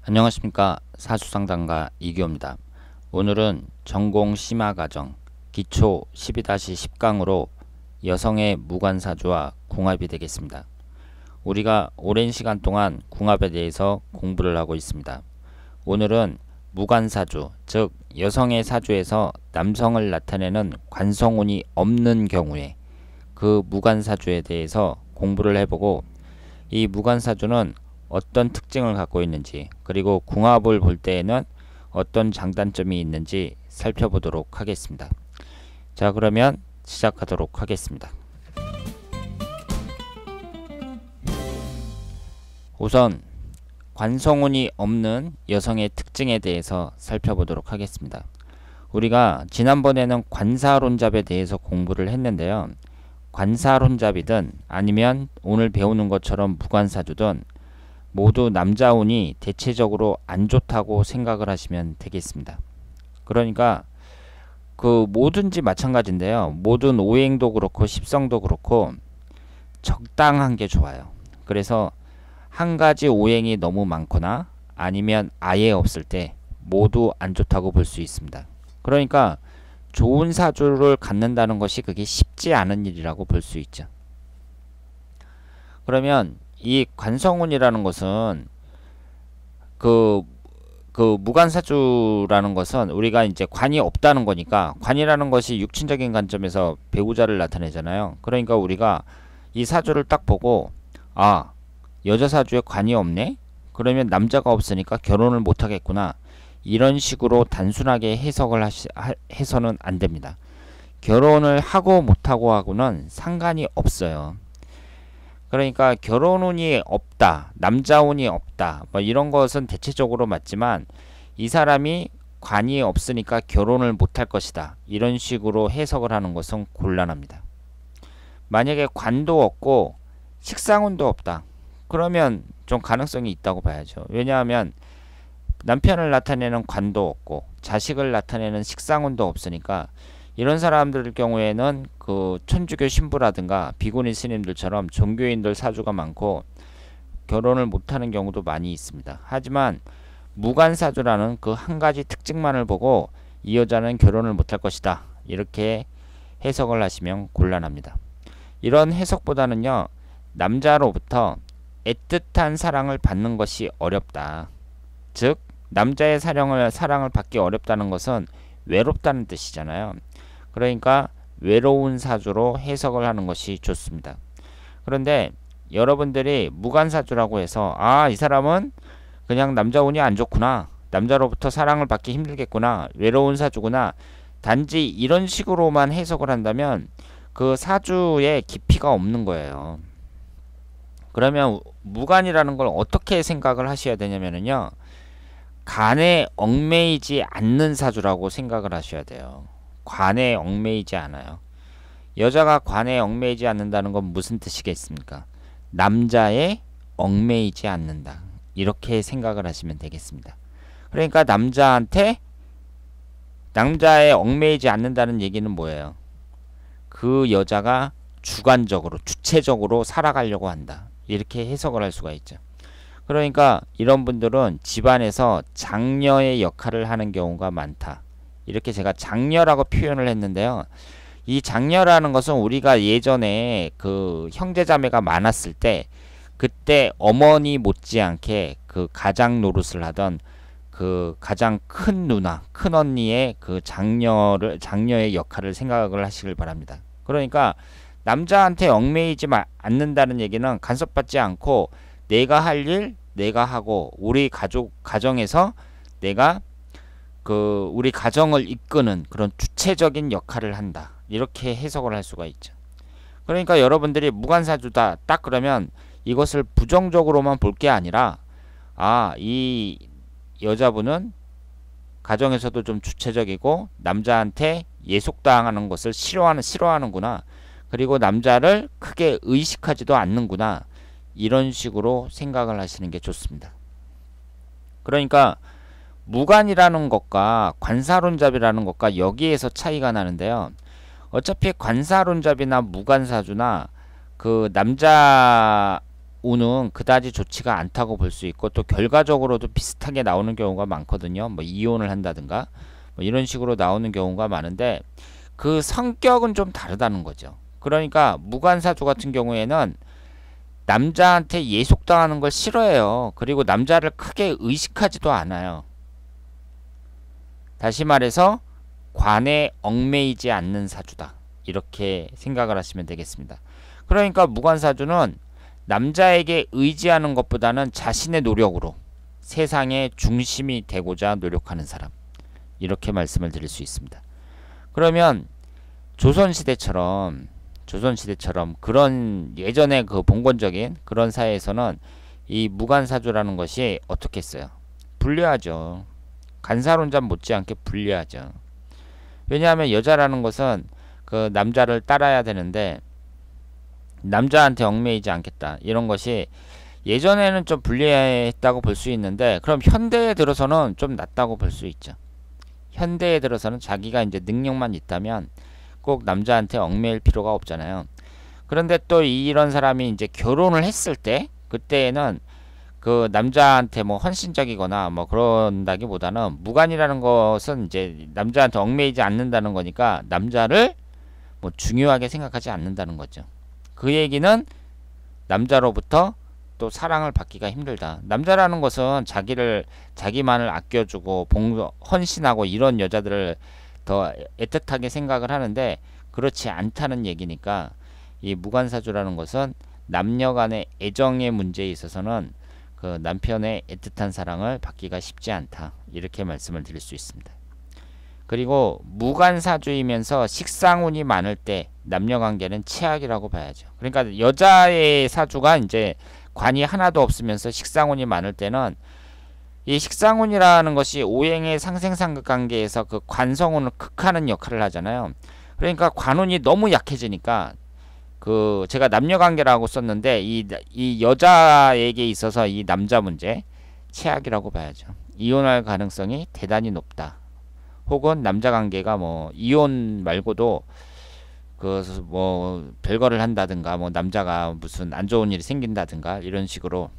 안녕하십니까. 사주상담가 이규호입니다. 오늘은 전공 심화과정 기초 12-10강으로 여성의 무관사주와 궁합이 되겠습니다. 우리가 오랜 시간 동안 궁합에 대해서 공부를 하고 있습니다. 오늘은 무관사주, 즉 여성의 사주에서 남성을 나타내는 관성운이 없는 경우에 그 무관사주에 대해서 공부를 해보고, 이 무관사주는 어떤 특징을 갖고 있는지, 그리고 궁합을 볼 때에는 어떤 장단점이 있는지 살펴보도록 하겠습니다. 자, 그러면 시작하도록 하겠습니다. 우선 관성운이 없는 여성의 특징에 대해서 살펴보도록 하겠습니다. 우리가 지난번에는 관사론잡에 대해서 공부를 했는데요. 관사론잡이든 아니면 오늘 배우는 것처럼 무관사주든 모두 남자운이 대체적으로 안 좋다고 생각을 하시면 되겠습니다. 그러니까 그 뭐든지 마찬가지인데요. 모든 오행도 그렇고 십성도 그렇고 적당한 게 좋아요. 그래서 한 가지 오행이 너무 많거나 아니면 아예 없을 때 모두 안 좋다고 볼 수 있습니다. 그러니까 좋은 사주를 갖는다는 것이 그게 쉽지 않은 일이라고 볼 수 있죠. 그러면 이 관성운이라는 것은 그 무관사주라는 것은 우리가 이제 관이 없다는 거니까, 관이라는 것이 육친적인 관점에서 배우자를 나타내잖아요. 그러니까 우리가 이 사주를 딱 보고, 아, 여자 사주에 관이 없네? 그러면 남자가 없으니까 결혼을 못 하겠구나. 이런 식으로 단순하게 해석을 해서는 안 됩니다. 결혼을 하고 못하고 하고는 상관이 없어요. 그러니까 결혼운이 없다, 남자운이 없다, 뭐 이런 것은 대체적으로 맞지만, 이 사람이 관이 없으니까 결혼을 못할 것이다, 이런 식으로 해석을 하는 것은 곤란합니다. 만약에 관도 없고 식상운도 없다, 그러면 좀 가능성이 있다고 봐야죠. 왜냐하면 남편을 나타내는 관도 없고 자식을 나타내는 식상운도 없으니까, 이런 사람들 경우에는 그 천주교 신부라든가 비구니 스님들처럼 종교인들 사주가 많고 결혼을 못하는 경우도 많이 있습니다. 하지만 무관사주라는 그 한 가지 특징만을 보고 이 여자는 결혼을 못할 것이다, 이렇게 해석을 하시면 곤란합니다. 이런 해석보다는요, 남자로부터 애틋한 사랑을 받는 것이 어렵다, 즉 남자의 사랑을 받기 어렵다는 것은 외롭다는 뜻이잖아요. 그러니까 외로운 사주로 해석을 하는 것이 좋습니다. 그런데 여러분들이 무관사주라고 해서, 아, 이 사람은 그냥 남자운이 안 좋구나, 남자로부터 사랑을 받기 힘들겠구나, 외로운 사주구나, 단지 이런 식으로만 해석을 한다면 그 사주에 깊이가 없는 거예요. 그러면 무관이라는 걸 어떻게 생각을 하셔야 되냐면요, 관에 얽매이지 않는 사주라고 생각을 하셔야 돼요. 관에 얽매이지 않아요. 여자가 관에 얽매이지 않는다는 건 무슨 뜻이겠습니까? 남자에 얽매이지 않는다, 이렇게 생각을 하시면 되겠습니다. 그러니까 남자에 얽매이지 않는다는 얘기는 뭐예요? 그 여자가 주관적으로, 주체적으로 살아가려고 한다, 이렇게 해석을 할 수가 있죠. 그러니까 이런 분들은 집안에서 장녀의 역할을 하는 경우가 많다, 이렇게 제가 장녀라고 표현을 했는데요. 이 장녀라는 것은 우리가 예전에 그 형제자매가 많았을 때, 그때 어머니 못지않게 그 가장 노릇을 하던 그 가장 큰 누나, 큰 언니의 그 장녀의 역할을 생각을 하시길 바랍니다. 그러니까 남자한테 얽매이지 않는다는 얘기는 간섭받지 않고 내가 할 일 내가 하고, 우리 가정에서 내가 우리 가정을 이끄는 그런 주체적인 역할을 한다, 이렇게 해석을 할 수가 있죠. 그러니까 여러분들이 무관사주다 딱 그러면 이것을 부정적으로만 볼 게 아니라, 아, 이 여자분은 가정에서도 좀 주체적이고 남자한테 예속당하는 것을 싫어하는구나, 그리고 남자를 크게 의식하지도 않는구나, 이런 식으로 생각을 하시는 게 좋습니다. 그러니까 무관이라는 것과 관사론잡이라는 것과 여기에서 차이가 나는데요. 어차피 관사론잡이나 무관사주나 그 남자 운은 그다지 좋지가 않다고 볼 수 있고, 또 결과적으로도 비슷하게 나오는 경우가 많거든요. 뭐 이혼을 한다든가 뭐 이런 식으로 나오는 경우가 많은데, 그 성격은 좀 다르다는 거죠. 그러니까 무관사주 같은 경우에는 남자한테 예속당하는 걸 싫어해요. 그리고 남자를 크게 의식하지도 않아요. 다시 말해서 관에 얽매이지 않는 사주다, 이렇게 생각을 하시면 되겠습니다. 그러니까 무관사주는 남자에게 의지하는 것보다는 자신의 노력으로 세상의 중심이 되고자 노력하는 사람, 이렇게 말씀을 드릴 수 있습니다. 그러면 조선시대처럼 그런 예전에 그 봉건적인 그런 사회에서는 이 무관사주라는 것이 어떻게 했어요? 불리하죠. 간사론잡 못지않게 불리하죠. 왜냐하면 여자라는 것은 그 남자를 따라야 되는데 남자한테 얽매이지 않겠다, 이런 것이 예전에는 좀 불리했다고 볼 수 있는데, 그럼 현대에 들어서는 좀 낫다고 볼 수 있죠. 현대에 들어서는 자기가 이제 능력만 있다면 꼭 남자한테 얽매일 필요가 없잖아요. 그런데 또 이런 사람이 이제 결혼을 했을 때, 그때에는 그 남자한테 뭐 헌신적이거나 뭐 그런다기보다는, 무관이라는 것은 이제 남자한테 얽매이지 않는다는 거니까 남자를 뭐 중요하게 생각하지 않는다는 거죠. 그 얘기는 남자로부터 또 사랑을 받기가 힘들다. 남자라는 것은 자기만을 아껴주고 헌신하고 이런 여자들을 더 애틋하게 생각을 하는데, 그렇지 않다는 얘기니까 이 무관사주라는 것은 남녀 간의 애정의 문제에 있어서는 그 남편의 애틋한 사랑을 받기가 쉽지 않다, 이렇게 말씀을 드릴 수 있습니다. 그리고 무관사주이면서 식상운이 많을 때 남녀관계는 최악이라고 봐야죠. 그러니까 여자의 사주가 이제 관이 하나도 없으면서 식상운이 많을 때는, 이 식상운이라는 것이 오행의 상생상극 관계에서 그 관성운을 극하는 역할을 하잖아요. 그러니까 관운이 너무 약해지니까, 그 제가 남녀관계라고 썼는데 이 여자에게 있어서 이 남자 문제 최악이라고 봐야죠. 이혼할 가능성이 대단히 높다. 혹은 남자 관계가 뭐 이혼 말고도 그 뭐 별거를 한다든가, 뭐 남자가 무슨 안 좋은 일이 생긴다든가, 이런 식으로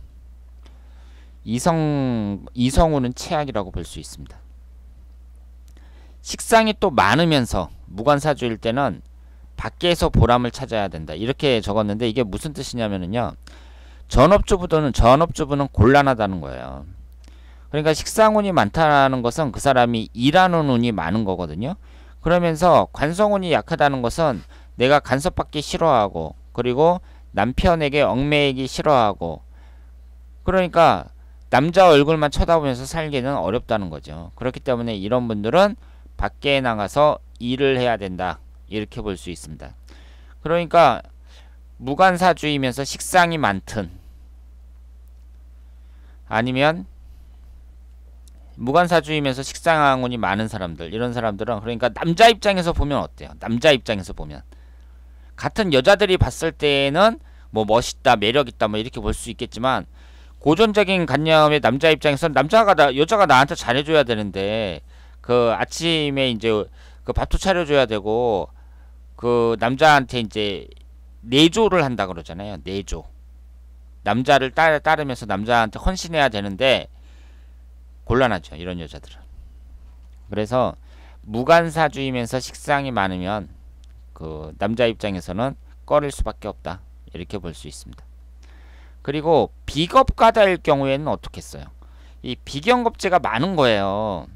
이성운은 최악이라고 볼 수 있습니다. 식상이 또 많으면서 무관사주일 때는 밖에서 보람을 찾아야 된다, 이렇게 적었는데, 이게 무슨 뜻이냐면요, 전업주부는 곤란하다는 거예요. 그러니까 식상운이 많다는 것은 그 사람이 일하는 운이 많은 거거든요. 그러면서 관성운이 약하다는 것은 내가 간섭받기 싫어하고, 그리고 남편에게 얽매이기 싫어하고, 그러니까 남자 얼굴만 쳐다보면서 살기는 어렵다는 거죠. 그렇기 때문에 이런 분들은 밖에 나가서 일을 해야 된다, 이렇게 볼 수 있습니다. 그러니까 무관사주이면서 식상이 많든, 아니면 무관사주이면서 식상운이 많은 사람들, 이런 사람들은, 그러니까 남자 입장에서 보면 어때요? 남자 입장에서 보면 같은 여자들이 봤을 때는 뭐 멋있다, 매력있다, 뭐 이렇게 볼 수 있겠지만, 고전적인 관념의 남자 입장에서는 여자가 나한테 잘해줘야 되는데, 그 아침에 이제 그 밥도 차려줘야 되고, 그 남자한테 이제 내조를 한다 그러잖아요. 내조. 남자를 따르면서 남자한테 헌신해야 되는데 곤란하죠, 이런 여자들은. 그래서 무관사주이면서 식상이 많으면 그 남자 입장에서는 꺼릴 수밖에 없다, 이렇게 볼 수 있습니다. 그리고 비겁가다일 경우에는 어떻겠어요? 이 비경겁제가 많은 거예요.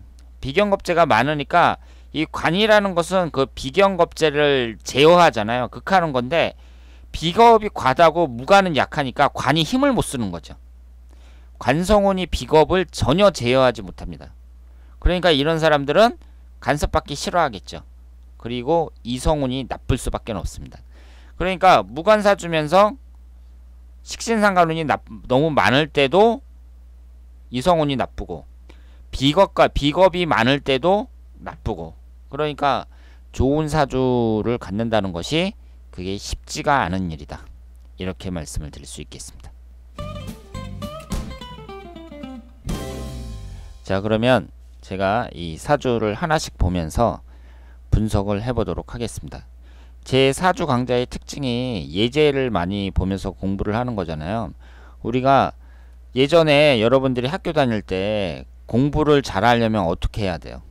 비경겁제가 많으니까 이 관이라는 것은 그 비경겁제를 제어하잖아요. 극하는 건데, 비겁이 과다고 무관은 약하니까 관이 힘을 못 쓰는 거죠. 관성운이 비겁을 전혀 제어하지 못합니다. 그러니까 이런 사람들은 간섭받기 싫어하겠죠. 그리고 이성운이 나쁠 수밖에 없습니다. 그러니까 무관사주면서 식신상관운이 너무 많을 때도 이성운이 나쁘고, 비겁이 많을 때도 나쁘고, 그러니까 좋은 사주를 갖는다는 것이 그게 쉽지가 않은 일이다, 이렇게 말씀을 드릴 수 있겠습니다. 자, 그러면 제가 이 사주를 하나씩 보면서 분석을 해보도록 하겠습니다. 제 사주 강좌의 특징이 예제를 많이 보면서 공부를 하는 거잖아요. 우리가 예전에 여러분들이 학교 다닐 때 공부를 잘하려면 어떻게 해야 돼요?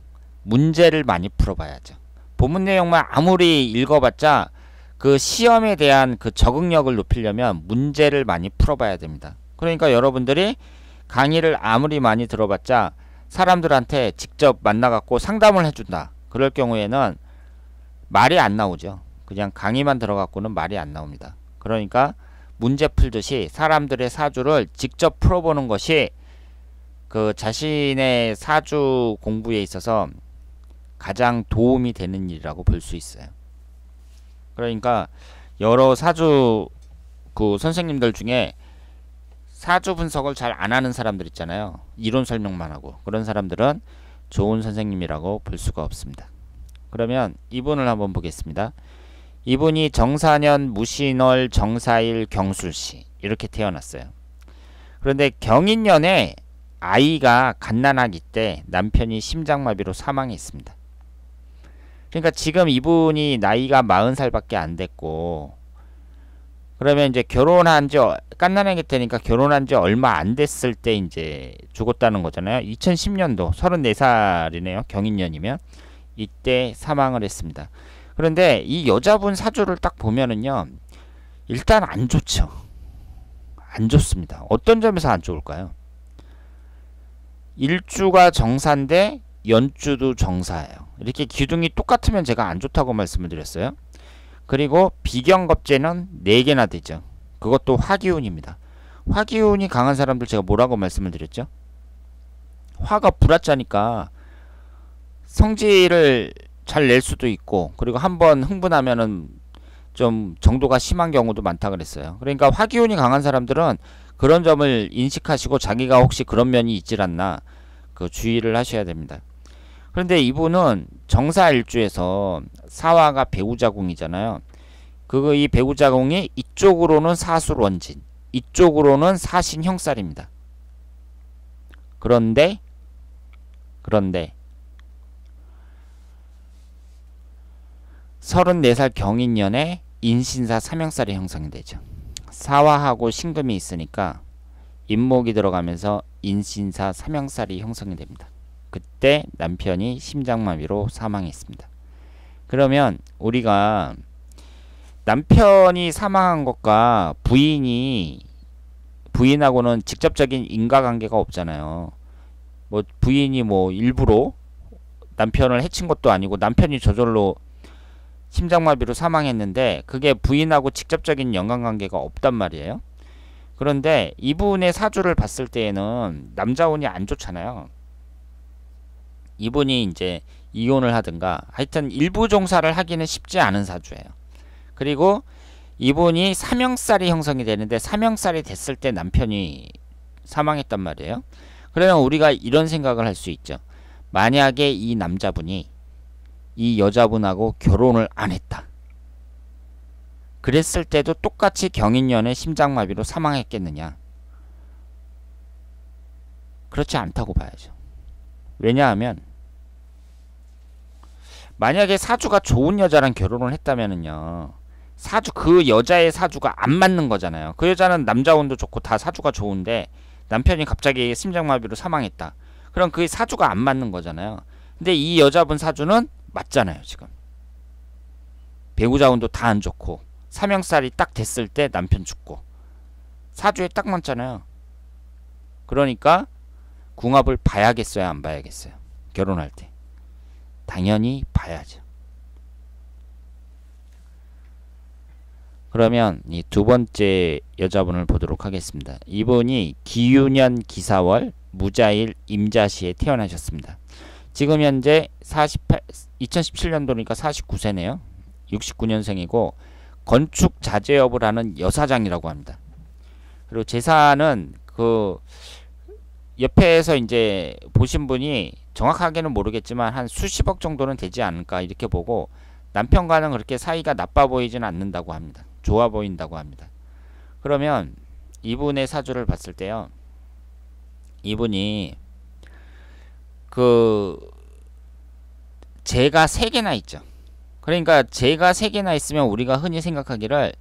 문제를 많이 풀어봐야죠. 본문 내용만 아무리 읽어봤자 그 시험에 대한 그 적응력을 높이려면 문제를 많이 풀어봐야 됩니다. 그러니까 여러분들이 강의를 아무리 많이 들어봤자 사람들한테 직접 만나갖고 상담을 해준다. 그럴 경우에는 말이 안 나오죠. 그냥 강의만 들어갖고는 말이 안 나옵니다. 그러니까 문제 풀듯이 사람들의 사주를 직접 풀어보는 것이 그 자신의 사주 공부에 있어서 가장 도움이 되는 일이라고 볼 수 있어요. 그러니까 여러 사주 그 선생님들 중에 사주 분석을 잘 안 하는 사람들 있잖아요. 이론 설명만 하고 그런 사람들은 좋은 선생님이라고 볼 수가 없습니다. 그러면 이분을 한번 보겠습니다. 이분이 정사년 무신월 정사일 경술시 이렇게 태어났어요. 그런데 경인년에 아이가 갓난아기 때 남편이 심장마비로 사망했습니다. 그러니까 지금 이분이 나이가 40살밖에 안 됐고, 그러면 이제 결혼한 지 갓난아기 때니까 결혼한 지 얼마 안 됐을 때 이제 죽었다는 거잖아요. 2010년도 34살이네요. 경인년이면 이때 사망을 했습니다. 그런데 이 여자분 사주를 딱 보면은요, 일단 안 좋죠. 안 좋습니다. 어떤 점에서 안 좋을까요? 일주가 정사인데 연주도 정사예요. 이렇게 기둥이 똑같으면 제가 안 좋다고 말씀을 드렸어요. 그리고 비경겁제는 4개나 되죠. 그것도 화기운입니다. 화기운이 강한 사람들 제가 뭐라고 말씀을 드렸죠? 화가 불화자니까 성질을 잘 낼 수도 있고, 그리고 한번 흥분하면은 좀 정도가 심한 경우도 많다 그랬어요. 그러니까 화기운이 강한 사람들은 그런 점을 인식하시고 자기가 혹시 그런 면이 있질 않나 그 주의를 하셔야 됩니다. 그런데 이분은 정사일주에서 사화가 배우자궁이잖아요. 이 배우자궁이 이쪽으로는 사술원진, 이쪽으로는 사신형살입니다. 그런데 34살 경인년에 인신사 삼형살이 형성이 되죠. 사화하고 신금이 있으니까 인목이 들어가면서 인신사 삼형살이 형성이 됩니다. 그때 남편이 심장마비로 사망했습니다. 그러면 우리가 남편이 사망한 것과 부인하고는 직접적인 인과관계가 없잖아요. 뭐 부인이 뭐 일부러 남편을 해친 것도 아니고 남편이 저절로 심장마비로 사망했는데 그게 부인하고 직접적인 연관관계가 없단 말이에요. 그런데 이분의 사주를 봤을 때에는 남자운이 안 좋잖아요. 이분이 이제 이혼을 하든가 하여튼 일부 종사를 하기는 쉽지 않은 사주예요. 그리고 이분이 삼형살이 형성이 되는데 삼형살이 됐을 때 남편이 사망했단 말이에요. 그러면 우리가 이런 생각을 할 수 있죠. 만약에 이 남자분이 이 여자분하고 결혼을 안 했다. 그랬을 때도 똑같이 경인년에 심장마비로 사망했겠느냐? 그렇지 않다고 봐야죠. 왜냐하면 만약에 사주가 좋은 여자랑 결혼을 했다면은요, 그 여자의 사주가 안 맞는 거잖아요. 그 여자는 남자운도 좋고 다 사주가 좋은데 남편이 갑자기 심장마비로 사망했다. 그럼 그 사주가 안 맞는 거잖아요. 근데 이 여자분 사주는 맞잖아요. 지금 배우자운도 다 안 좋고 삼형살이 딱 됐을 때 남편 죽고 사주에 딱 맞잖아요. 그러니까 궁합을 봐야겠어요, 안 봐야겠어요? 결혼할 때 당연히 봐야죠. 그러면 이 두 번째 여자분을 보도록 하겠습니다. 이분이 기유년 기사월 무자일 임자시에 태어나셨습니다. 지금 현재 2017년도니까 49세네요. 69년생이고 건축 자재업을 하는 여사장이라고 합니다. 그리고 재산은 그 옆에서 이제 보신 분이 정확하게는 모르겠지만 한 수십억 정도는 되지 않을까 이렇게 보고 남편과는 그렇게 사이가 나빠 보이지는 않는다고 합니다. 좋아 보인다고 합니다. 그러면 이분의 사주를 봤을 때요. 이분이 재가 3개나 있죠. 그러니까 재가 3개나 있으면 우리가 흔히 생각하기를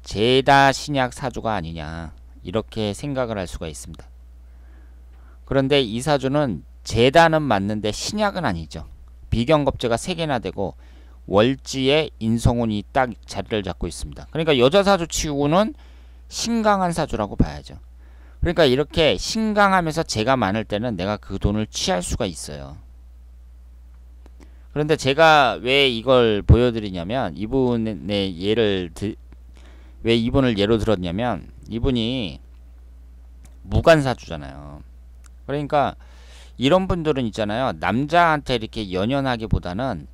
재다 신약 사주가 아니냐 이렇게 생각을 할 수가 있습니다. 그런데 이 사주는 재단은 맞는데 신약은 아니죠. 비경겁제가 3개나 되고 월지에 인성운이 딱 자리를 잡고 있습니다. 그러니까 여자 사주 치고는 신강한 사주라고 봐야죠. 그러니까 이렇게 신강하면서 재가 많을 때는 내가 그 돈을 취할 수가 있어요. 그런데 제가 왜 이걸 보여드리냐면 왜 이분을 예로 들었냐면 이분이 무관사주잖아요. 그러니까 이런 분들은 있잖아요. 남자한테 이렇게 연연하기보다는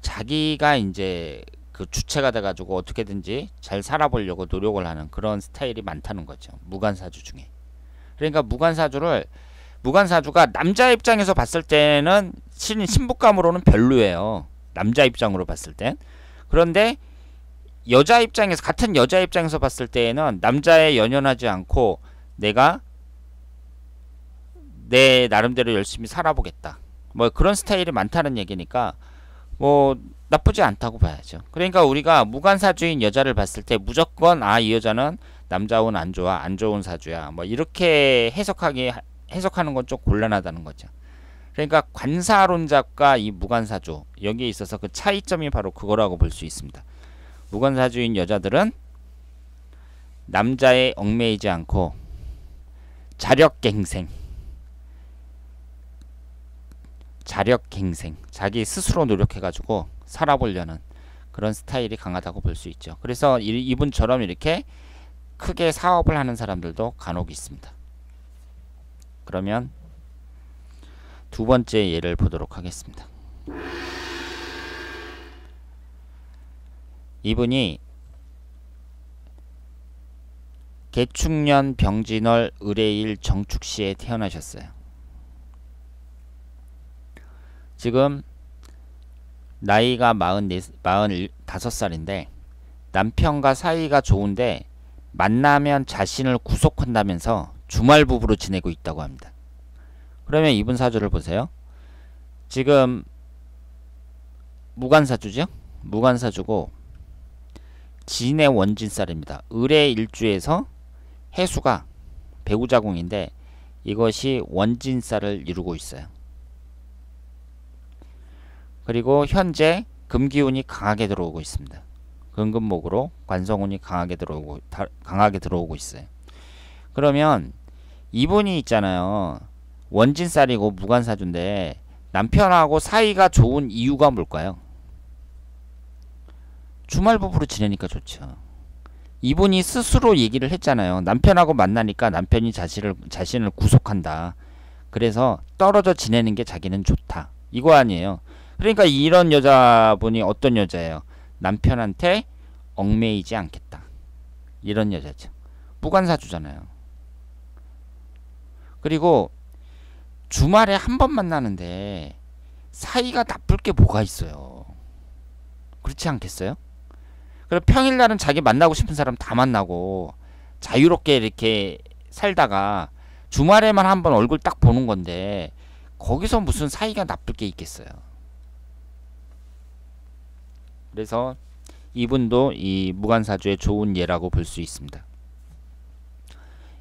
자기가 이제 그 주체가 돼가지고 어떻게든지 잘 살아보려고 노력을 하는 그런 스타일이 많다는 거죠. 무관사주 중에. 그러니까 무관사주가 남자 입장에서 봤을 때는 신부감으로는 별로예요. 남자 입장으로 봤을 땐. 그런데 같은 여자 입장에서 봤을 때에는 남자에 연연하지 않고 내가 내 나름대로 열심히 살아보겠다. 뭐 그런 스타일이 많다는 얘기니까 뭐 나쁘지 않다고 봐야죠. 그러니까 우리가 무관사주인 여자를 봤을 때 무조건 이 여자는 남자운 안 좋아, 안 좋은 사주야. 뭐 이렇게 해석하는 건 좀 곤란하다는 거죠. 그러니까 관사론잡과 이 무관사주 여기에 있어서 그 차이점이 바로 그거라고 볼 수 있습니다. 무관사주인 여자들은 남자에 얽매이지 않고 자력갱생, 자기 스스로 노력해가지고 살아보려는 그런 스타일이 강하다고 볼 수 있죠. 그래서 이분처럼 이렇게 크게 사업을 하는 사람들도 간혹 있습니다. 그러면 두 번째 예를 보도록 하겠습니다. 이분이 개축년 병진월 을해일 정축시에 태어나셨어요. 지금 나이가 45살인데 남편과 사이가 좋은데 만나면 자신을 구속한다면서 주말 부부로 지내고 있다고 합니다. 그러면 이분 사주를 보세요. 지금 무관사주죠? 무관사주고 진의 원진살입니다. 을의 일주에서 해수가 배우자궁인데 이것이 원진살을 이루고 있어요. 그리고 현재 금기운이 강하게 들어오고 있습니다. 금금목으로 관성운이 강하게 들어오고 있어요. 그러면 이분이 있잖아요. 원진살이고 무관사주인데 남편하고 사이가 좋은 이유가 뭘까요? 주말 부부로 지내니까 좋죠. 이분이 스스로 얘기를 했잖아요. 남편하고 만나니까 남편이 자신을 구속한다. 그래서 떨어져 지내는 게 자기는 좋다. 이거 아니에요. 그러니까 이런 여자분이 어떤 여자예요? 남편한테 얽매이지 않겠다. 이런 여자죠. 무관사주잖아요. 그리고 주말에 한 번 만나는데 사이가 나쁠 게 뭐가 있어요. 그렇지 않겠어요? 그리고 평일날은 자기 만나고 싶은 사람 다 만나고 자유롭게 이렇게 살다가 주말에만 한 번 얼굴 딱 보는 건데 거기서 무슨 사이가 나쁠 게 있겠어요. 그래서 이분도 이 무관사주의 좋은 예라고 볼 수 있습니다.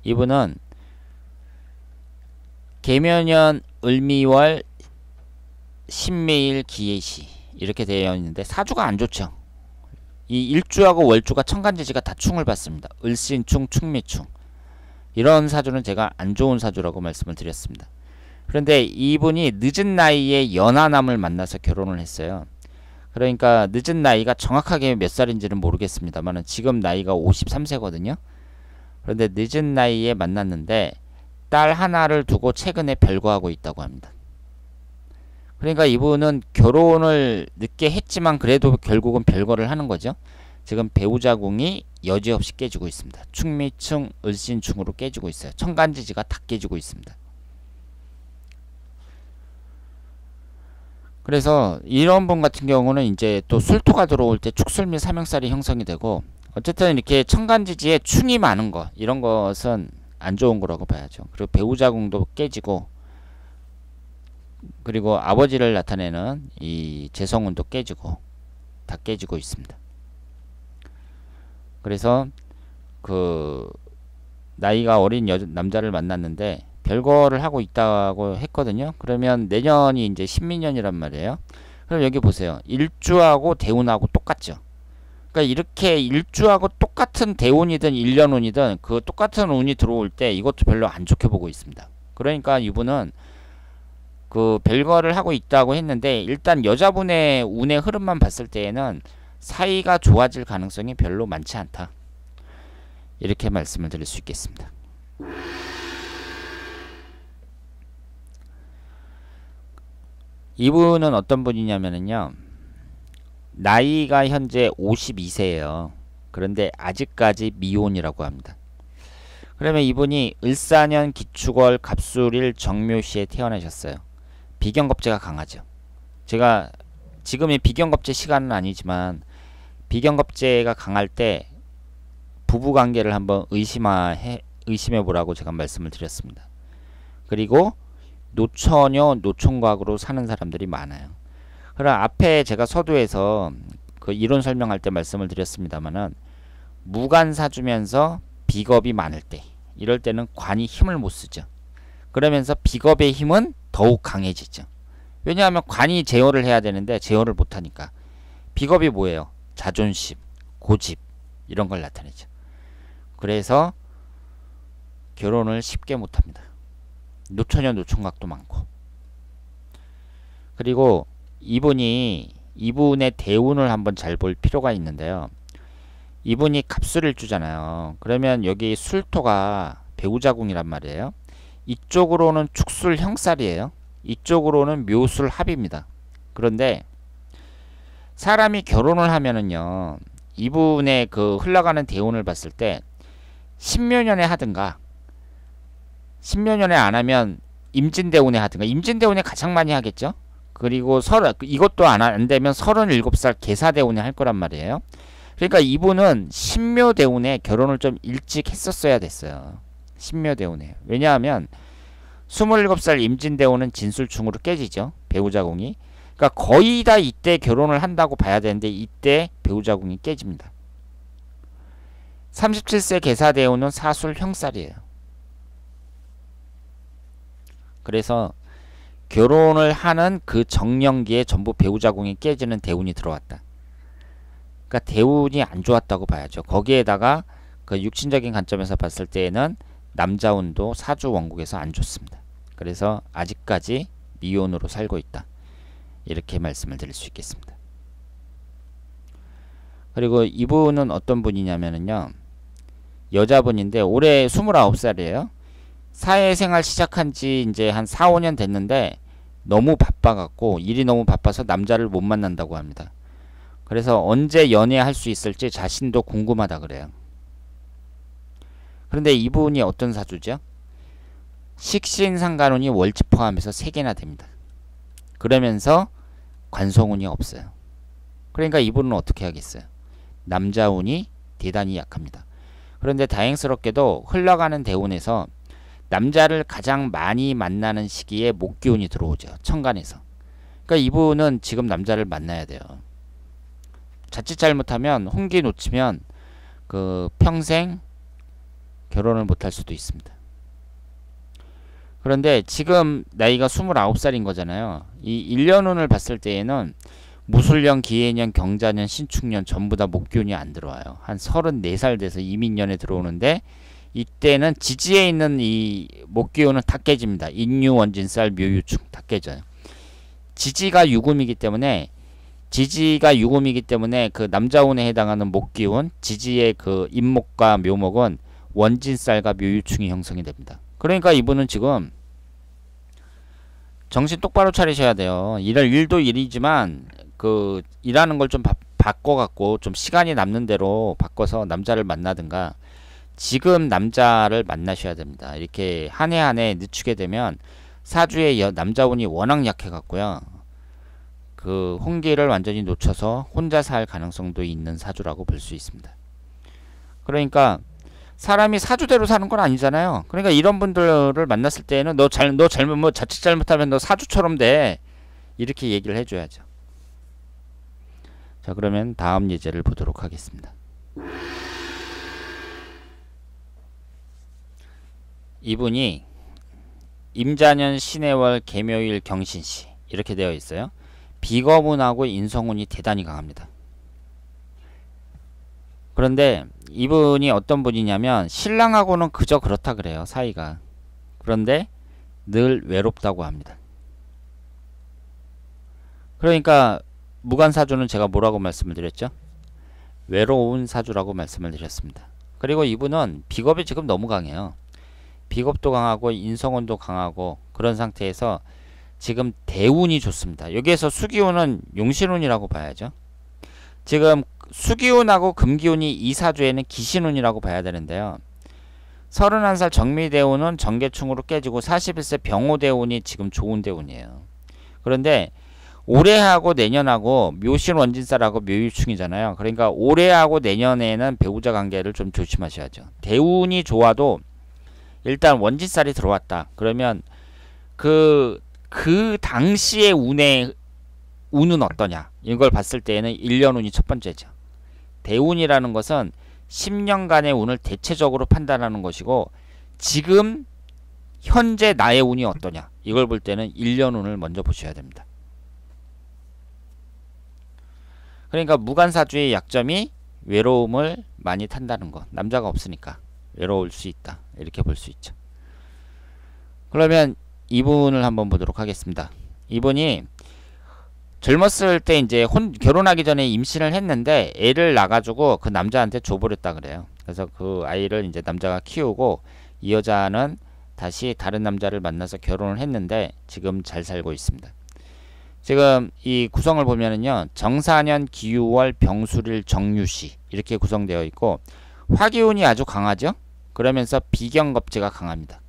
이분은 계면년 을미월 신매일 기해시 이렇게 되어 있는데 사주가 안 좋죠. 이 일주하고 월주가 천간지지가 다 충을 받습니다. 을신충, 충미충. 이런 사주는 제가 안 좋은 사주라고 말씀을 드렸습니다. 그런데 이분이 늦은 나이에 연하남을 만나서 결혼을 했어요. 그러니까 늦은 나이가 정확하게 몇 살인지는 모르겠습니다만 지금 나이가 53세거든요. 그런데 늦은 나이에 만났는데 딸 하나를 두고 최근에 별거하고 있다고 합니다. 그러니까 이분은 결혼을 늦게 했지만 그래도 결국은 별거를 하는 거죠. 지금 배우자궁이 여지없이 깨지고 있습니다. 충미충, 을신충으로 깨지고 있어요. 천간지지가 다 깨지고 있습니다. 그래서 이런 분 같은 경우는 이제 또 술토가 들어올 때 축술 및 사명살이 형성이 되고 어쨌든 이렇게 천간지지에 충이 많은 거 이런 것은 안 좋은 거라고 봐야죠. 그리고 배우자궁도 깨지고 그리고 아버지를 나타내는 이 재성운도 깨지고 다 깨지고 있습니다. 그래서 그 나이가 어린 남자를 만났는데 별거를 하고 있다고 했거든요. 그러면 내년이 이제 신민년이란 말이에요. 그럼 여기 보세요. 일주하고 대운하고 똑같죠. 그러니까 이렇게 일주하고 똑같은 대운이든 일년운이든 그 똑같은 운이 들어올 때 이것도 별로 안 좋게 보고 있습니다. 그러니까 이분은 그 별거를 하고 있다고 했는데 일단 여자분의 운의 흐름만 봤을 때에는 사이가 좋아질 가능성이 별로 많지 않다. 이렇게 말씀을 드릴 수 있겠습니다. 이분은 어떤 분이냐면요. 나이가 현재 52세예요. 그런데 아직까지 미혼이라고 합니다. 그러면 이분이 을사년 기축월 갑술일 정묘시에 태어나셨어요. 비경겁제가 강하죠. 제가 지금의 비경겁제 시간은 아니지만 비경겁제가 강할 때 부부관계를 한번 의심해 보라고 제가 말씀을 드렸습니다. 그리고 노처녀 노총각으로 사는 사람들이 많아요. 그럼 앞에 제가 서두에서 그 이론 설명할 때 말씀을 드렸습니다만은 무관사주면서 비겁이 많을 때 이럴 때는 관이 힘을 못 쓰죠. 그러면서 비겁의 힘은 더욱 강해지죠. 왜냐하면 관이 제어를 해야 되는데 제어를 못하니까. 비겁이 뭐예요? 자존심, 고집 이런 걸 나타내죠. 그래서 결혼을 쉽게 못합니다. 노처녀 노총각도 많고. 그리고 이분의 대운을 한번 잘 볼 필요가 있는데요. 이분이 갑술일주잖아요. 그러면 여기 술토가 배우자궁이란 말이에요. 이쪽으로는 축술 형살이에요. 이쪽으로는 묘술 합입니다. 그런데 사람이 결혼을 하면은요. 이분의 그 흘러가는 대운을 봤을 때 신묘년에 하든가 신묘년에 안 하면 임진대운에 하든가 임진대운에 가장 많이 하겠죠. 그리고 이것도 안 되면 37살 계사대운에 할 거란 말이에요. 그러니까 이분은 신묘대운에 결혼을 좀 일찍 했었어야 됐어요. 신묘대운에. 왜냐하면 27살 임진대운은 진술충으로 깨지죠. 배우자궁이. 그러니까 거의 다 이때 결혼을 한다고 봐야 되는데 이때 배우자궁이 깨집니다. 37세 계사대운은 사술 형살이에요. 그래서 결혼을 하는 그 정년기에 전부 배우자궁이 깨지는 대운이 들어왔다. 그러니까 대운이 안 좋았다고 봐야죠. 거기에다가 그 육신적인 관점에서 봤을 때에는 남자운도 사주 원국에서 안 좋습니다. 그래서 아직까지 미혼으로 살고 있다. 이렇게 말씀을 드릴 수 있겠습니다. 그리고 이분은 어떤 분이냐면요. 여자분인데 올해 29살이에요. 사회생활 시작한 지 이제 한 4, 5년 됐는데 너무 바빠갖고 일이 너무 바빠서 남자를 못 만난다고 합니다. 그래서 언제 연애할 수 있을지 자신도 궁금하다 그래요. 그런데 이분이 어떤 사주죠? 식신상간운이 월지 포함해서 3개나 됩니다. 그러면서 관성운이 없어요. 그러니까 이분은 어떻게 하겠어요? 남자운이 대단히 약합니다. 그런데 다행스럽게도 흘러가는 대운에서 남자를 가장 많이 만나는 시기에 목기운이 들어오죠. 천간에서. 그러니까 이분은 지금 남자를 만나야 돼요. 자칫 잘못하면 홍기 놓치면 그 평생 결혼을 못할 수도 있습니다. 그런데 지금 나이가 29살인 거잖아요. 이 1년운을 봤을 때에는 무술년, 기해년, 경자년, 신축년 전부 다 목기운이 안 들어와요. 한 34살 돼서 이민년에 들어오는데 이때는 지지에 있는 이 목기운은 다 깨집니다. 인유, 원진살, 묘유축 다 깨져요. 지지가 유금이기 때문에 그 남자운에 해당하는 목기운, 지지의 그 임목과 묘목은 원진살과 묘유충이 형성이 됩니다. 그러니까 이분은 지금 정신 똑바로 차리셔야 돼요. 일도 일이지만 그 일하는 걸 좀 바꿔갖고 좀 시간이 남는 대로 바꿔서 남자를 만나든가 지금 남자를 만나셔야 됩니다. 이렇게 한 해 한 해 늦추게 되면 사주의 남자운이 워낙 약해갖고요. 그 홍기를 완전히 놓쳐서 혼자 살 가능성도 있는 사주라고 볼 수 있습니다. 그러니까 사람이 사주대로 사는 건 아니잖아요. 그러니까 이런 분들을 만났을 때는 너 자칫 잘못하면 너 사주처럼 돼. 이렇게 얘기를 해줘야죠. 자, 그러면 다음 예제를 보도록 하겠습니다. 이분이 임자년 신해월 개묘일 경신시 이렇게 되어 있어요. 비거운하고 인성운이 대단히 강합니다. 그런데 이분이 어떤 분이냐면 신랑하고는 그저 그렇다 그래요. 사이가. 그런데 늘 외롭다고 합니다. 그러니까 무간사주는 제가 뭐라고 말씀을 드렸죠? 외로운 사주라고 말씀을 드렸습니다. 그리고 이분은 비겁이 지금 너무 강해요. 비겁도 강하고 인성운도 강하고 그런 상태에서 지금 대운이 좋습니다. 여기에서 수기운은 용신운이라고 봐야죠. 지금 수기운하고 금기운이 이 사주에는 기신운이라고 봐야 되는데요. 31살 정미대운은 정계충으로 깨지고 41세 병호대운이 지금 좋은 대운이에요. 그런데 올해하고 내년하고 묘신 원진살하고 묘유충이잖아요. 그러니까 올해하고 내년에는 배우자 관계를 좀 조심하셔야죠. 대운이 좋아도 일단 원진살이 들어왔다. 그러면 그 당시의 운은 어떠냐. 이걸 봤을 때에는 1년 운이 첫 번째죠. 대운이라는 것은 10년간의 운을 대체적으로 판단하는 것이고 지금 현재 나의 운이 어떠냐. 이걸 볼 때는 1년 운을 먼저 보셔야 됩니다. 그러니까 무간사주의 약점이 외로움을 많이 탄다는 것. 남자가 없으니까 외로울 수 있다. 이렇게 볼 수 있죠. 그러면 이분을 한번 보도록 하겠습니다. 이분이 젊었을 때 이제 결혼하기 전에 임신을 했는데 애를 낳아가지고 그 남자한테 줘버렸다 그래요. 그래서 그 아이를 이제 남자가 키우고 이 여자는 다시 다른 남자를 만나서 결혼을 했는데 지금 잘 살고 있습니다. 지금 이 구성을 보면은요. 정사년 기유월 병술일 정유시 이렇게 구성되어 있고 화기운이 아주 강하죠. 그러면서 비경겁제가 강합니다.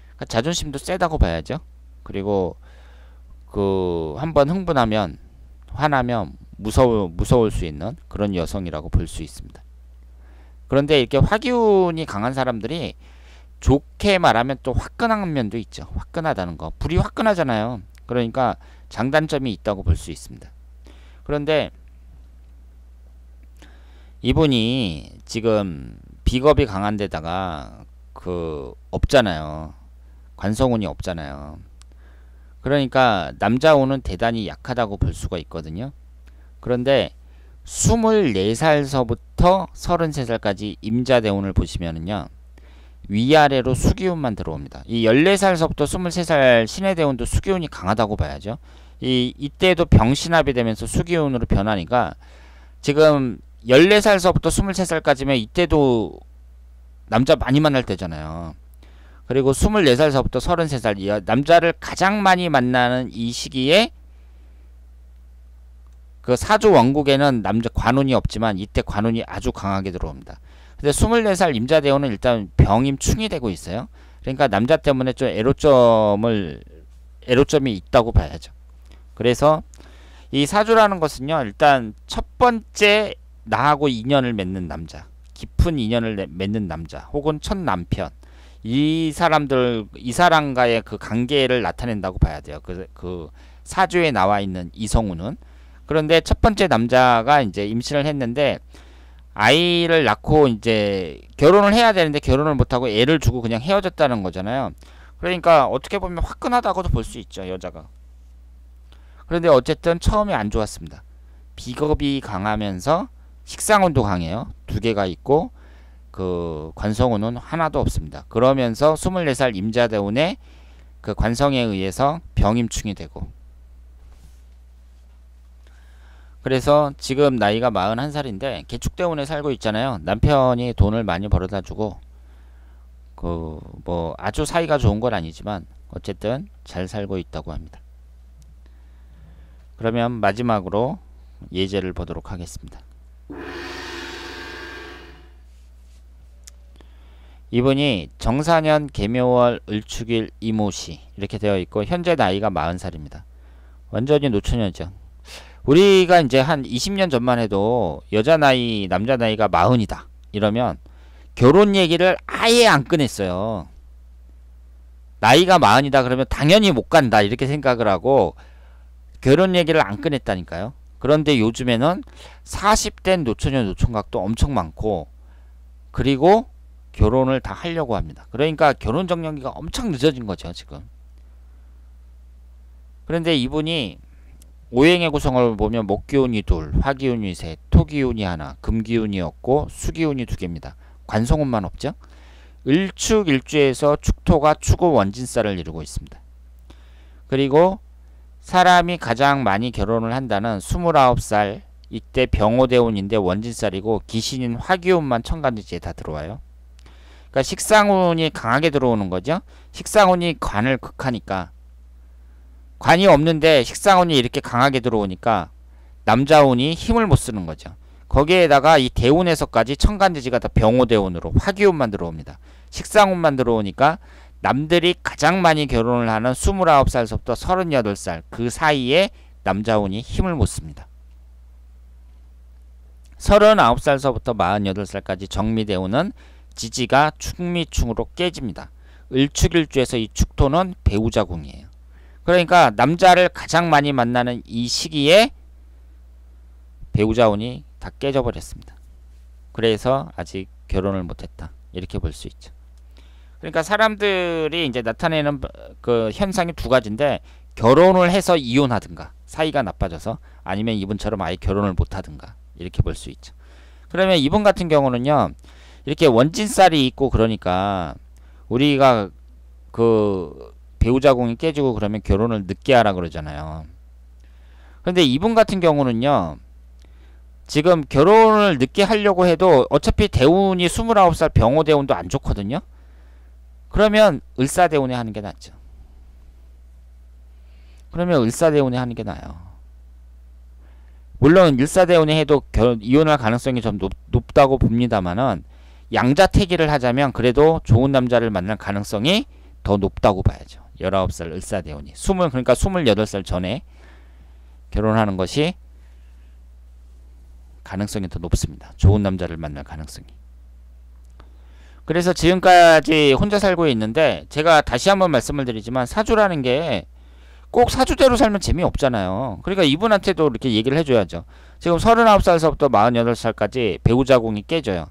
그러니까 자존심도 세다고 봐야죠. 그리고 한번 흥분하면 화나면 무서울 수 있는 그런 여성이라고 볼 수 있습니다. 그런데 이렇게 화기운이 강한 사람들이 좋게 말하면 또 화끈한 면도 있죠. 화끈하다는 거. 불이 화끈하잖아요. 그러니까 장단점이 있다고 볼 수 있습니다. 그런데 이분이 지금 비겁이 강한 데다가 없잖아요. 관성운이 없잖아요. 그러니까 남자운은 대단히 약하다고 볼 수가 있거든요. 그런데 24살서부터 33살까지 임자대운을 보시면은요. 위아래로 수기운만 들어옵니다. 이 14살서부터 23살 신해대운도 수기운이 강하다고 봐야죠. 이때도 병신합이 되면서 수기운으로 변하니까 지금 14살서부터 23살까지면 이때도 남자 많이 만날 때잖아요. 그리고 24살서부터 33살 남자를 가장 많이 만나는 이 시기에 그 사주 원국에는 남자 관운이 없지만 이때 관운이 아주 강하게 들어옵니다. 근데 24살 임자대운은 일단 병임충이 되고 있어요. 그러니까 남자 때문에 좀 애로점이 있다고 봐야죠. 그래서 이 사주라는 것은요. 일단 첫 번째 나하고 인연을 맺는 남자, 깊은 인연을 맺는 남자, 혹은 첫 남편, 이 사람과의 그 관계를 나타낸다고 봐야 돼요. 그 사주에 나와 있는 이성우는. 그런데 첫 번째 남자가 이제 임신을 했는데 아이를 낳고 이제 결혼을 해야 되는데 결혼을 못하고 애를 주고 그냥 헤어졌다는 거잖아요. 그러니까 어떻게 보면 화끈하다고도 볼 수 있죠, 여자가. 그런데 어쨌든 처음에 안 좋았습니다. 비겁이 강하면서 식상운도 강해요. 2개가 있고 그 관성운은 하나도 없습니다. 그러면서 24살 임자대운의 그 관성에 의해서 병임충이 되고, 그래서 지금 나이가 41살인데 개축대운에 살고 있잖아요. 남편이 돈을 많이 벌어다 주고 뭐 아주 사이가 좋은 건 아니지만 어쨌든 잘 살고 있다고 합니다. 그러면 마지막으로 예제를 보도록 하겠습니다. 이분이 정사년 개묘월 을축일 이모시 이렇게 되어 있고 현재 나이가 40살입니다. 완전히 노처녀죠. 우리가 이제 한 20년 전만 해도 여자 나이, 남자 나이가 40이다 이러면 결혼 얘기를 아예 안 꺼냈어요. 나이가 40이다 그러면 당연히 못 간다 이렇게 생각을 하고 결혼 얘기를 안 꺼냈다니까요. 그런데 요즘에는 40된 노처녀 노총각도 엄청 많고, 그리고 결혼을 다 하려고 합니다. 그러니까 결혼 정년기가 엄청 늦어진 거죠, 지금. 그런데 이분이 오행의 구성을 보면 목기운이 둘, 화기운이 셋, 토기운이 하나, 금기운이 없고 수기운이 두 개입니다. 관성운만 없죠. 을축일주에서 축토가 축우 원진살을 이루고 있습니다. 그리고 사람이 가장 많이 결혼을 한다는 29살, 이때 병호대운인데 원진살이고 기신인 화기운만 천간지지에 다 들어와요. 그러니까 식상운이 강하게 들어오는 거죠. 식상운이 관을 극하니까, 관이 없는데 식상운이 이렇게 강하게 들어오니까 남자운이 힘을 못 쓰는 거죠. 거기에다가 이 대운에서까지 천간지지가 다 병호대운으로 화기운만 들어옵니다. 식상운만 들어오니까 남들이 가장 많이 결혼을 하는 29살서부터 38살 그 사이에 남자운이 힘을 못 씁니다. 39살서부터 48살까지 정미대운은 지지가 축미충으로 깨집니다. 을축일주에서 이 축토는 배우자궁이에요. 그러니까 남자를 가장 많이 만나는 이 시기에 배우자운이 다 깨져버렸습니다. 그래서 아직 결혼을 못했다, 이렇게 볼 수 있죠. 그러니까 사람들이 이제 나타내는 그 현상이 두 가지인데, 결혼을 해서 이혼하든가 사이가 나빠져서, 아니면 이분처럼 아예 결혼을 못하든가, 이렇게 볼 수 있죠. 그러면 이분 같은 경우는요, 이렇게 원진살이 있고 그러니까 우리가 그 배우자궁이 깨지고 그러면 결혼을 늦게 하라 그러잖아요. 그런데 이분 같은 경우는요, 지금 결혼을 늦게 하려고 해도 어차피 대운이 29살 병호대운도 안 좋거든요. 그러면 을사대운에 하는 게 낫죠. 그러면 을사대운에 하는 게 나아요. 물론 을사대운에 해도 이혼할 가능성이 좀 높다고 봅니다만은, 양자택일을 하자면 그래도 좋은 남자를 만날 가능성이 더 높다고 봐야죠. 19살 을사대운이 그러니까 28살 전에 결혼하는 것이 가능성이 더 높습니다. 좋은 남자를 만날 가능성이. 그래서 지금까지 혼자 살고 있는데, 제가 다시 한번 말씀을 드리지만 사주라는 게 꼭 사주대로 살면 재미없잖아요. 그러니까 이분한테도 이렇게 얘기를 해줘야죠. 지금 39살서부터 48살까지 배우자궁이 깨져요.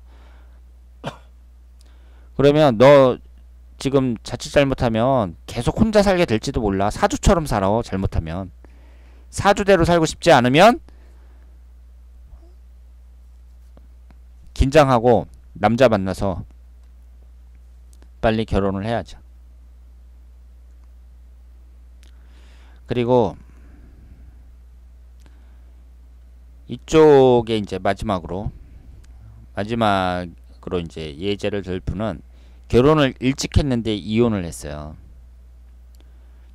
그러면 너 지금 자칫 잘못하면 계속 혼자 살게 될지도 몰라. 사주처럼 살아. 잘못하면 사주대로 살고 싶지 않으면 긴장하고 남자 만나서 빨리 결혼을 해야죠. 그리고 이쪽에 이제 마지막으로 이제 예제를 들 분은 결혼을 일찍 했는데 이혼을 했어요.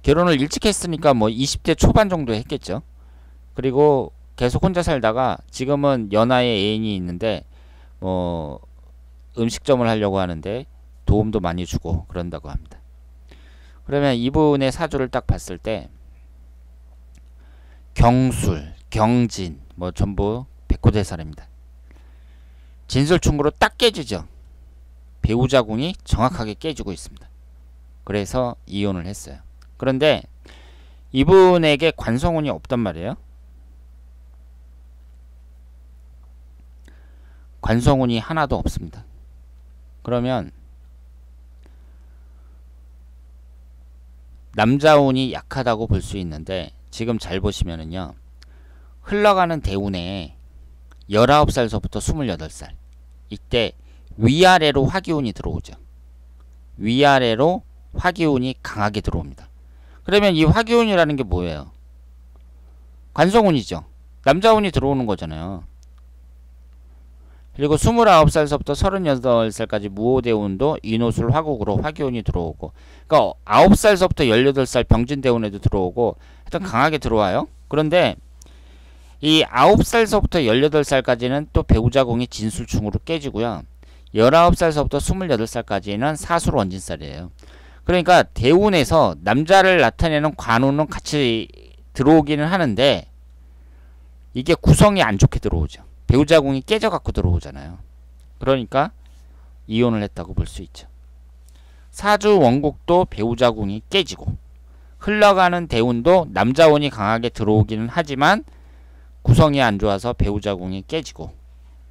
결혼을 일찍 했으니까 뭐 20대 초반 정도 했겠죠. 그리고 계속 혼자 살다가 지금은 연하의 애인이 있는데 뭐 음식점을 하려고 하는데 도움도 많이 주고 그런다고 합니다. 그러면 이분의 사주를 딱 봤을 때 경술, 경진 뭐 전부 백호대살입니다. 진술충으로 딱 깨지죠. 배우자궁이 정확하게 깨지고 있습니다. 그래서 이혼을 했어요. 그런데 이분에게 관성운이 없단 말이에요. 관성운이 하나도 없습니다. 그러면 남자운이 약하다고 볼 수 있는데, 지금 잘 보시면은요, 흘러가는 대운에 19살서부터 28살 이때 위아래로 화기운이 들어오죠. 위아래로 화기운이 강하게 들어옵니다. 그러면 이 화기운이라는 게 뭐예요? 관성운이죠. 남자운이 들어오는 거잖아요. 그리고 29살서부터 38살까지 무호대운도 인호술 화국으로 화기운이 들어오고, 그러니까 9살서부터 18살 병진대운에도 들어오고 하여튼 강하게 들어와요. 그런데 이 9살서부터 18살까지는 또 배우자궁이 진술충으로 깨지고요. 19살서부터 28살까지는 사술 원진살이에요. 그러니까 대운에서 남자를 나타내는 관운은 같이 들어오기는 하는데 이게 구성이 안 좋게 들어오죠. 배우자궁이 깨져갖고 들어오잖아요. 그러니까 이혼을 했다고 볼 수 있죠. 사주 원국도 배우자궁이 깨지고 흘러가는 대운도 남자운이 강하게 들어오기는 하지만 구성이 안 좋아서 배우자궁이 깨지고,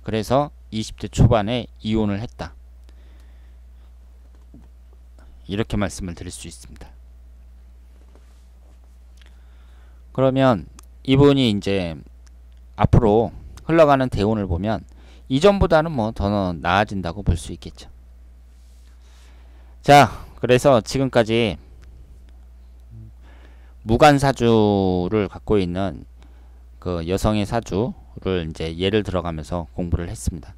그래서 20대 초반에 이혼을 했다. 이렇게 말씀을 드릴 수 있습니다. 그러면 이분이 이제 앞으로 흘러가는 대운을 보면 이전보다는 뭐 더 나아진다고 볼 수 있겠죠. 자, 그래서 지금까지 무관사주를 갖고 있는 그 여성의 사주를 이제 예를 들어가면서 공부를 했습니다.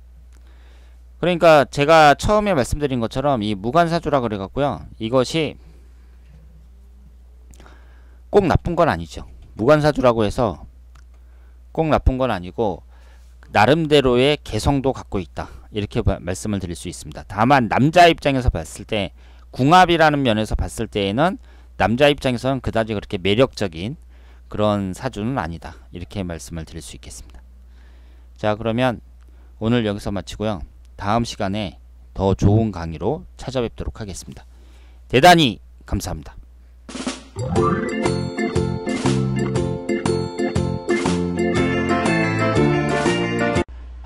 그러니까 제가 처음에 말씀드린 것처럼 이 무관사주라 그래 갖고요. 이것이 꼭 나쁜 건 아니죠. 무관사주라고 해서 꼭 나쁜 건 아니고 나름대로의 개성도 갖고 있다. 이렇게 말씀을 드릴 수 있습니다. 다만 남자 입장에서 봤을 때 궁합이라는 면에서 봤을 때에는 남자 입장에서는 그다지 그렇게 매력적인 그런 사주는 아니다. 이렇게 말씀을 드릴 수 있겠습니다. 자, 그러면 오늘 여기서 마치고요. 다음 시간에 더 좋은 강의로 찾아뵙도록 하겠습니다. 대단히 감사합니다.